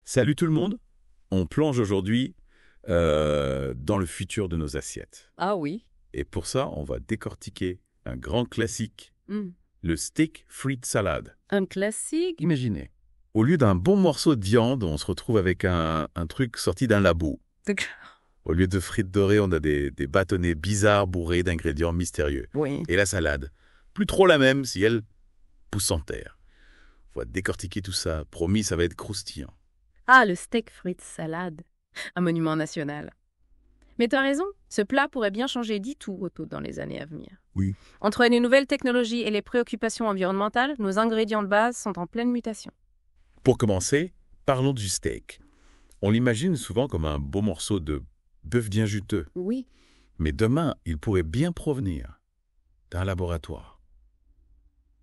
Salut tout le monde. On plonge aujourd'hui dans le futur de nos assiettes. Ah oui. Et pour ça, on va décortiquer un grand classique, Hmm. le steak frites salade. Un classique. Imaginez, au lieu d'un bon morceau de viande, on se retrouve avec un truc sorti d'un labo. Au lieu de frites dorées, on a des bâtonnets bizarres bourrés d'ingrédients mystérieux. Oui. Et la salade, plus trop la même si elle pousse en terre. On va décortiquer tout ça. Promis, ça va être croustillant. Ah, le steak frites salade. Un monument national. Mais t'as raison, ce plat pourrait bien changer tout dans les années à venir. Oui. Entre les nouvelles technologies et les préoccupations environnementales, nos ingrédients de base sont en pleine mutation. Pour commencer, parlons du steak. On l'imagine souvent comme un beau morceau de bœuf bien juteux. Oui. Mais demain, il pourrait bien provenir d'un laboratoire.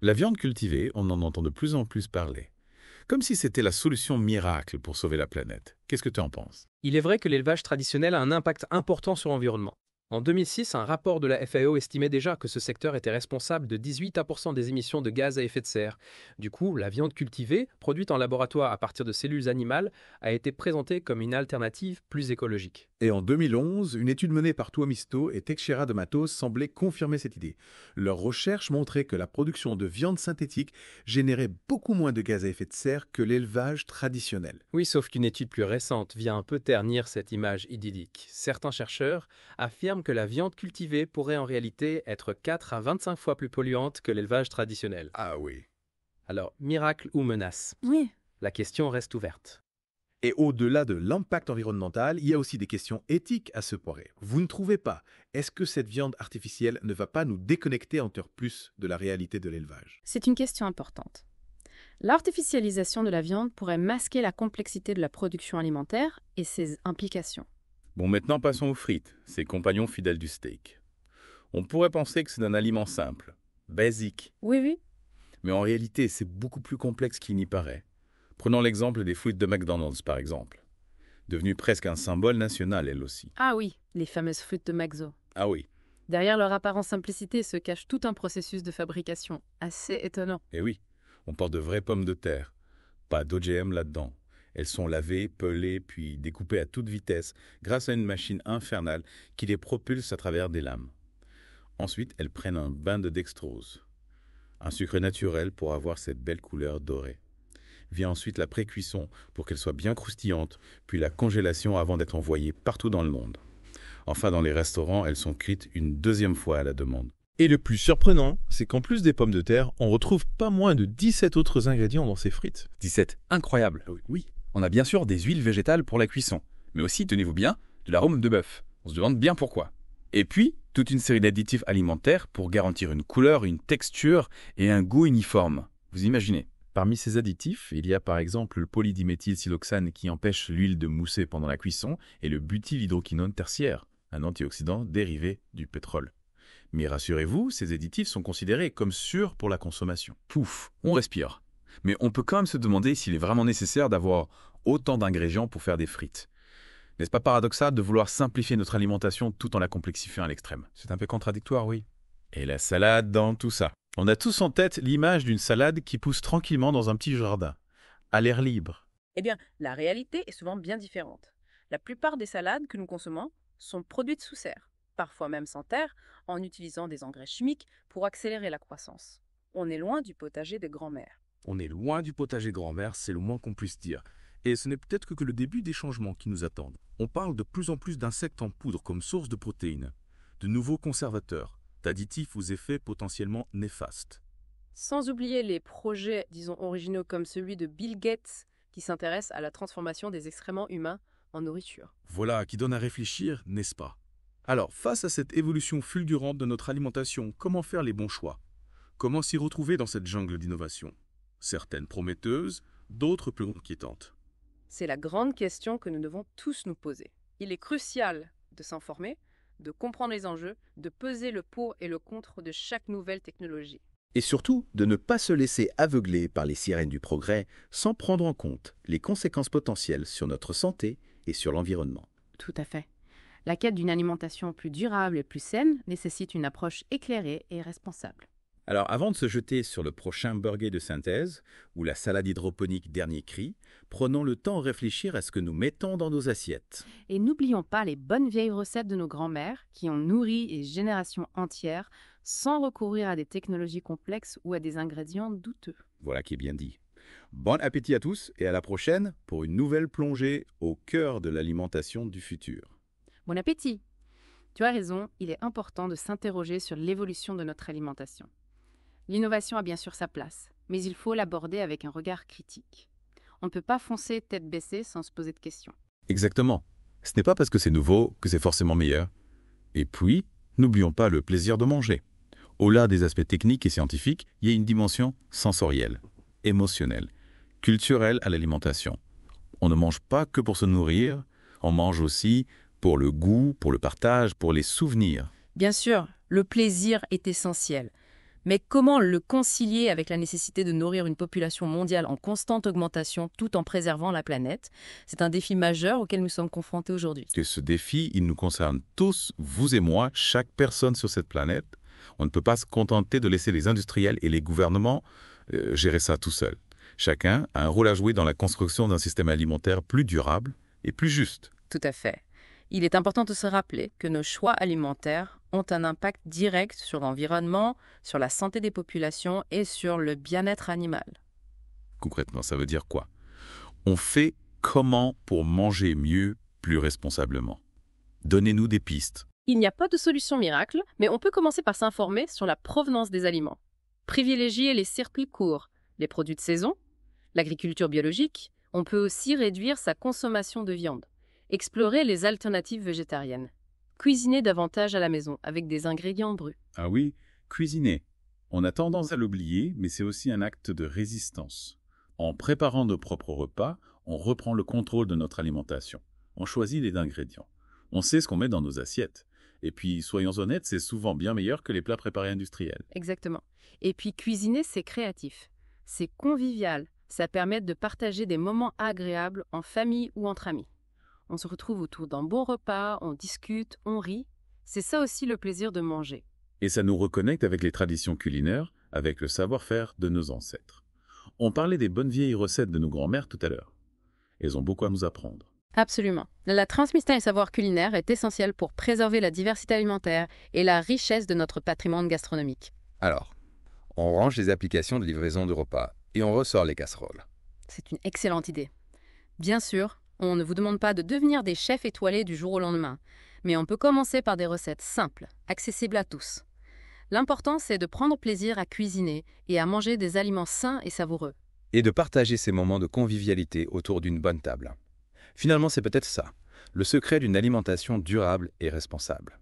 La viande cultivée, on en entend de plus en plus parler. Comme si c'était la solution miracle pour sauver la planète. Qu'est-ce que tu en penses? Il est vrai que l'élevage traditionnel a un impact important sur l'environnement. En 2006, un rapport de la FAO estimait déjà que ce secteur était responsable de 18% des émissions de gaz à effet de serre. Du coup, la viande cultivée, produite en laboratoire à partir de cellules animales, a été présentée comme une alternative plus écologique. Et en 2011, une étude menée par Tuomisto et Teixeira de Matos semblait confirmer cette idée. Leurs recherches montraient que la production de viande synthétique générait beaucoup moins de gaz à effet de serre que l'élevage traditionnel. Oui, sauf qu'une étude plus récente vient un peu ternir cette image idyllique. Certains chercheurs affirment que la viande cultivée pourrait en réalité être 4 à 25 fois plus polluante que l'élevage traditionnel. Ah oui. Alors, miracle ou menace? Oui. La question reste ouverte. Et au-delà de l'impact environnemental, il y a aussi des questions éthiques à se poser. Vous ne trouvez pas? Est-ce que cette viande artificielle ne va pas nous déconnecter encore plus de la réalité de l'élevage? C'est une question importante. L'artificialisation de la viande pourrait masquer la complexité de la production alimentaire et ses implications. Bon, maintenant passons aux frites, ces compagnons fidèles du steak. On pourrait penser que c'est un aliment simple, basique, Oui. mais en réalité, c'est beaucoup plus complexe qu'il n'y paraît. Prenons l'exemple des frites de McDonald's, par exemple. Devenue presque un symbole national, elle aussi. Ah oui, les fameuses frites de Maxo. Ah oui, Derrière leur apparente simplicité se cache tout un processus de fabrication assez étonnant. et oui, on porte de vraies pommes de terre. Pas d'OGM là-dedans. Elles sont lavées, pelées, puis découpées à toute vitesse grâce à une machine infernale qui les propulse à travers des lames. Ensuite, elles prennent un bain de dextrose, un sucre naturel pour avoir cette belle couleur dorée. Vient ensuite la pré-cuisson pour qu'elle soit bien croustillante, puis la congélation avant d'être envoyée partout dans le monde. Enfin, dans les restaurants, elles sont cuites une deuxième fois à la demande. Et le plus surprenant, c'est qu'en plus des pommes de terre, on retrouve pas moins de 17 autres ingrédients dans ces frites. 17. Incroyable. Oui. On a bien sûr des huiles végétales pour la cuisson, mais aussi, tenez-vous bien, de l'arôme de bœuf. On se demande bien pourquoi. Et puis, toute une série d'additifs alimentaires pour garantir une couleur, une texture et un goût uniforme. Vous imaginez? Parmi ces additifs, il y a par exemple le polydiméthylsiloxane qui empêche l'huile de mousser pendant la cuisson et le butylhydroquinone tertiaire, un antioxydant dérivé du pétrole. Mais rassurez-vous, ces additifs sont considérés comme sûrs pour la consommation. Pouf, on respire. Mais on peut quand même se demander s'il est vraiment nécessaire d'avoir autant d'ingrédients pour faire des frites. N'est-ce pas paradoxal de vouloir simplifier notre alimentation tout en la complexifiant à l'extrême? C'est un peu contradictoire, oui. Et la salade dans tout ça. On a tous en tête l'image d'une salade qui pousse tranquillement dans un petit jardin, à l'air libre. Eh bien, la réalité est souvent bien différente. La plupart des salades que nous consommons sont produites sous serre, parfois même sans terre, en utilisant des engrais chimiques pour accélérer la croissance. On est loin du potager des grands-mères. On est loin du potager grand-mère, c'est le moins qu'on puisse dire. Et ce n'est peut-être que le début des changements qui nous attendent. On parle de plus en plus d'insectes en poudre comme source de protéines, de nouveaux conservateurs, d'additifs aux effets potentiellement néfastes. Sans oublier les projets, disons, originaux comme celui de Bill Gates qui s'intéresse à la transformation des excréments humains en nourriture. Voilà, qui donne à réfléchir, n'est-ce pas? Alors, face à cette évolution fulgurante de notre alimentation, comment faire les bons choix? Comment s'y retrouver dans cette jungle d'innovation? Certaines prometteuses, d'autres plus inquiétantes. C'est la grande question que nous devons tous nous poser. Il est crucial de s'informer, de comprendre les enjeux, de peser le pour et le contre de chaque nouvelle technologie. Et surtout, de ne pas se laisser aveugler par les sirènes du progrès sans prendre en compte les conséquences potentielles sur notre santé et sur l'environnement. Tout à fait. La quête d'une alimentation plus durable et plus saine nécessite une approche éclairée et responsable. Alors, avant de se jeter sur le prochain burger de synthèse ou la salade hydroponique dernier cri, prenons le temps de réfléchir à ce que nous mettons dans nos assiettes. Et n'oublions pas les bonnes vieilles recettes de nos grands-mères qui ont nourri des générations entières sans recourir à des technologies complexes ou à des ingrédients douteux. Voilà qui est bien dit. Bon appétit à tous et à la prochaine pour une nouvelle plongée au cœur de l'alimentation du futur. Bon appétit! Tu as raison, il est important de s'interroger sur l'évolution de notre alimentation. L'innovation a bien sûr sa place, mais il faut l'aborder avec un regard critique. On ne peut pas foncer tête baissée sans se poser de questions. Exactement. Ce n'est pas parce que c'est nouveau que c'est forcément meilleur. Et puis, n'oublions pas le plaisir de manger. Au-delà des aspects techniques et scientifiques, il y a une dimension sensorielle, émotionnelle, culturelle à l'alimentation. On ne mange pas que pour se nourrir, on mange aussi pour le goût, pour le partage, pour les souvenirs. Bien sûr, le plaisir est essentiel. Mais comment le concilier avec la nécessité de nourrir une population mondiale en constante augmentation tout en préservant la planète? C'est un défi majeur auquel nous sommes confrontés aujourd'hui. Et ce défi, il nous concerne tous, vous et moi, chaque personne sur cette planète. On ne peut pas se contenter de laisser les industriels et les gouvernements gérer ça tout seuls. Chacun a un rôle à jouer dans la construction d'un système alimentaire plus durable et plus juste. Tout à fait. Il est important de se rappeler que nos choix alimentaires ont un impact direct sur l'environnement, sur la santé des populations et sur le bien-être animal. Concrètement, ça veut dire quoi? On fait comment pour manger mieux, plus responsablement? Donnez-nous des pistes. Il n'y a pas de solution miracle, mais on peut commencer par s'informer sur la provenance des aliments. Privilégier les circuits courts, les produits de saison, l'agriculture biologique. On peut aussi réduire sa consommation de viande. Explorer les alternatives végétariennes. Cuisiner davantage à la maison avec des ingrédients bruts. Ah oui, cuisiner. On a tendance à l'oublier, mais c'est aussi un acte de résistance. En préparant nos propres repas, on reprend le contrôle de notre alimentation. On choisit les ingrédients. On sait ce qu'on met dans nos assiettes. Et puis, soyons honnêtes, c'est souvent bien meilleur que les plats préparés industriels. Exactement. Et puis cuisiner, c'est créatif. C'est convivial. Ça permet de partager des moments agréables en famille ou entre amis. On se retrouve autour d'un bon repas, on discute, on rit. C'est ça aussi le plaisir de manger. Et ça nous reconnecte avec les traditions culinaires, avec le savoir-faire de nos ancêtres. On parlait des bonnes vieilles recettes de nos grands-mères tout à l'heure. Elles ont beaucoup à nous apprendre. Absolument. La transmission des savoirs culinaires est essentielle pour préserver la diversité alimentaire et la richesse de notre patrimoine gastronomique. Alors, on range les applications de livraison de repas et on ressort les casseroles. C'est une excellente idée. Bien sûr, on ne vous demande pas de devenir des chefs étoilés du jour au lendemain, mais on peut commencer par des recettes simples, accessibles à tous. L'important, c'est de prendre plaisir à cuisiner et à manger des aliments sains et savoureux. Et de partager ces moments de convivialité autour d'une bonne table. Finalement, c'est peut-être ça, le secret d'une alimentation durable et responsable.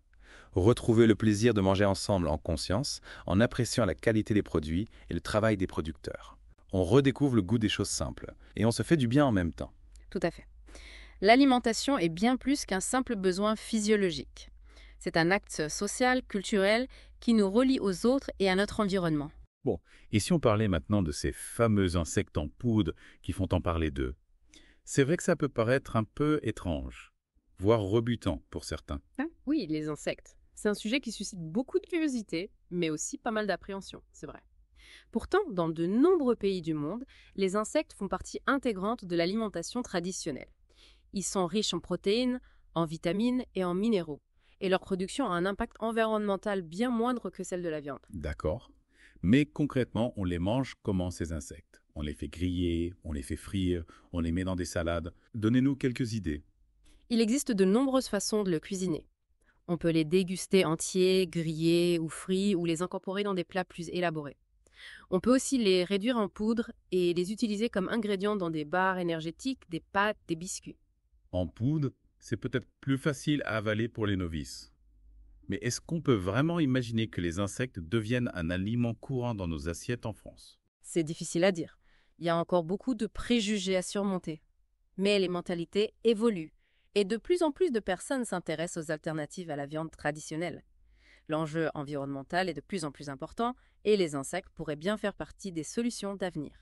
Retrouver le plaisir de manger ensemble en conscience, en appréciant la qualité des produits et le travail des producteurs. On redécouvre le goût des choses simples et on se fait du bien en même temps. Tout à fait. L'alimentation est bien plus qu'un simple besoin physiologique. C'est un acte social, culturel, qui nous relie aux autres et à notre environnement. Bon, et si on parlait maintenant de ces fameux insectes en poudre qui font en parler d'eux? C'est vrai que ça peut paraître un peu étrange, voire rebutant pour certains. Oui, les insectes. C'est un sujet qui suscite beaucoup de curiosité, mais aussi pas mal d'appréhension, c'est vrai. Pourtant, dans de nombreux pays du monde, les insectes font partie intégrante de l'alimentation traditionnelle. Ils sont riches en protéines, en vitamines et en minéraux, et leur production a un impact environnemental bien moindre que celle de la viande. D'accord. Mais concrètement, on les mange comment ces insectes? On les fait griller, on les fait frire, on les met dans des salades. Donnez-nous quelques idées. Il existe de nombreuses façons de le cuisiner. On peut les déguster entiers, grillés ou frits, ou les incorporer dans des plats plus élaborés. On peut aussi les réduire en poudre et les utiliser comme ingrédients dans des barres énergétiques, des pâtes, des biscuits. En poudre, c'est peut-être plus facile à avaler pour les novices. Mais est-ce qu'on peut vraiment imaginer que les insectes deviennent un aliment courant dans nos assiettes en France? C'est difficile à dire. Il y a encore beaucoup de préjugés à surmonter. Mais les mentalités évoluent et de plus en plus de personnes s'intéressent aux alternatives à la viande traditionnelle. L'enjeu environnemental est de plus en plus important et les insectes pourraient bien faire partie des solutions d'avenir.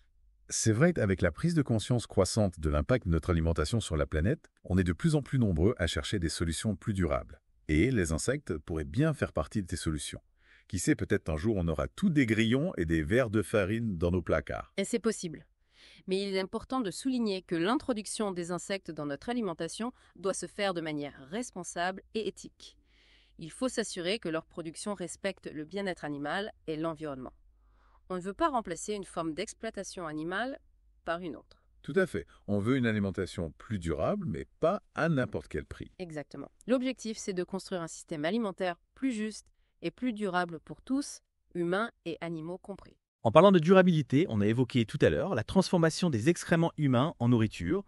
C'est vrai qu'avec la prise de conscience croissante de l'impact de notre alimentation sur la planète, on est de plus en plus nombreux à chercher des solutions plus durables. Et les insectes pourraient bien faire partie de ces solutions. Qui sait, peut-être un jour on aura tous des grillons et des verres de farine dans nos placards. Et c'est possible. Mais il est important de souligner que l'introduction des insectes dans notre alimentation doit se faire de manière responsable et éthique. Il faut s'assurer que leur production respecte le bien-être animal et l'environnement. On ne veut pas remplacer une forme d'exploitation animale par une autre. Tout à fait. On veut une alimentation plus durable, mais pas à n'importe quel prix. Exactement. L'objectif, c'est de construire un système alimentaire plus juste et plus durable pour tous, humains et animaux compris. En parlant de durabilité, on a évoqué tout à l'heure la transformation des excréments humains en nourriture.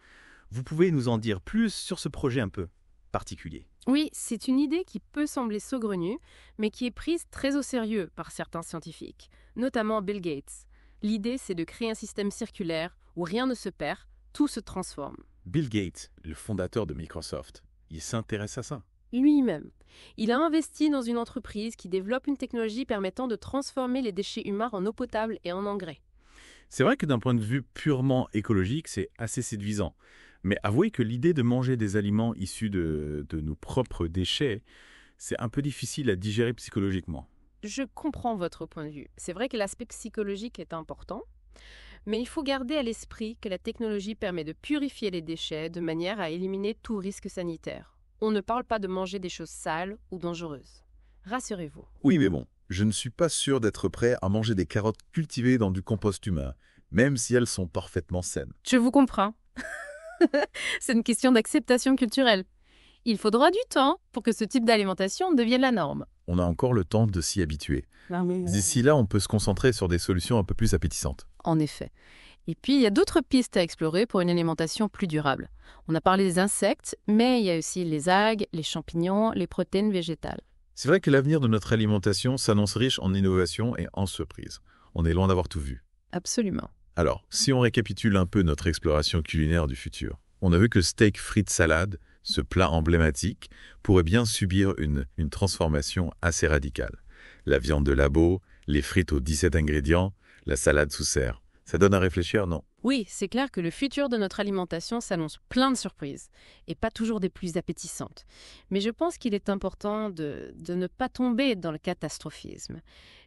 Vous pouvez nous en dire plus sur ce projet un peu particulier? Oui, c'est une idée qui peut sembler saugrenue, mais qui est prise très au sérieux par certains scientifiques, notamment Bill Gates. L'idée, c'est de créer un système circulaire où rien ne se perd, tout se transforme. Bill Gates, le fondateur de Microsoft, il s'intéresse à ça. Lui-même. Il a investi dans une entreprise qui développe une technologie permettant de transformer les déchets humains en eau potable et en engrais. C'est vrai que d'un point de vue purement écologique, c'est assez séduisant. Mais avouez que l'idée de manger des aliments issus de nos propres déchets, c'est un peu difficile à digérer psychologiquement. Je comprends votre point de vue. C'est vrai que l'aspect psychologique est important, mais il faut garder à l'esprit que la technologie permet de purifier les déchets de manière à éliminer tout risque sanitaire. On ne parle pas de manger des choses sales ou dangereuses. Rassurez-vous. Oui, mais bon, je ne suis pas sûr d'être prêt à manger des carottes cultivées dans du compost humain, même si elles sont parfaitement saines. Je vous comprends. C'est une question d'acceptation culturelle. Il faudra du temps pour que ce type d'alimentation devienne la norme. On a encore le temps de s'y habituer. D'ici là, on peut se concentrer sur des solutions un peu plus appétissantes. En effet. Et puis, il y a d'autres pistes à explorer pour une alimentation plus durable. On a parlé des insectes, mais il y a aussi les algues, les champignons, les protéines végétales. C'est vrai que l'avenir de notre alimentation s'annonce riche en innovation et en surprises. On est loin d'avoir tout vu. Absolument. Alors, si on récapitule un peu notre exploration culinaire du futur, on a vu que steak, frites, salade, ce plat emblématique, pourrait bien subir une transformation assez radicale. La viande de labo, les frites aux 17 ingrédients, la salade sous serre. Ça donne à réfléchir, non? Oui, c'est clair que le futur de notre alimentation s'annonce plein de surprises, et pas toujours des plus appétissantes. Mais je pense qu'il est important de ne pas tomber dans le catastrophisme.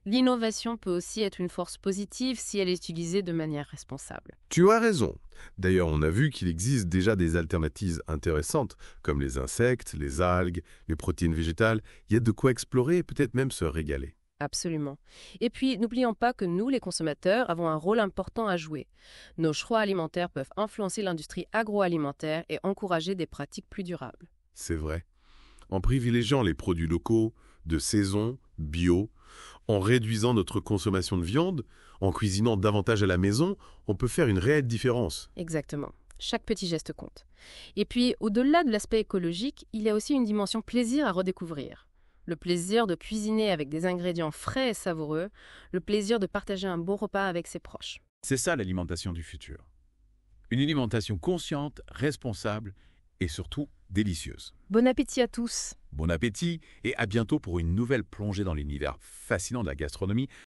L'innovation peut aussi être une force positive si elle est utilisée de manière responsable. Tu as raison. D'ailleurs, on a vu qu'il existe déjà des alternatives intéressantes, comme les insectes, les algues, les protéines végétales. Il y a de quoi explorer et peut-être même se régaler. Absolument. Et puis, n'oublions pas que nous, les consommateurs, avons un rôle important à jouer. Nos choix alimentaires peuvent influencer l'industrie agroalimentaire et encourager des pratiques plus durables. C'est vrai. En privilégiant les produits locaux, de saison, bio, en réduisant notre consommation de viande, en cuisinant davantage à la maison, on peut faire une réelle différence. Exactement. Chaque petit geste compte. Et puis, au-delà de l'aspect écologique, il y a aussi une dimension plaisir à redécouvrir. Le plaisir de cuisiner avec des ingrédients frais et savoureux, le plaisir de partager un bon repas avec ses proches. C'est ça l'alimentation du futur. Une alimentation consciente, responsable et surtout délicieuse. Bon appétit à tous! Bon appétit et à bientôt pour une nouvelle plongée dans l'univers fascinant de la gastronomie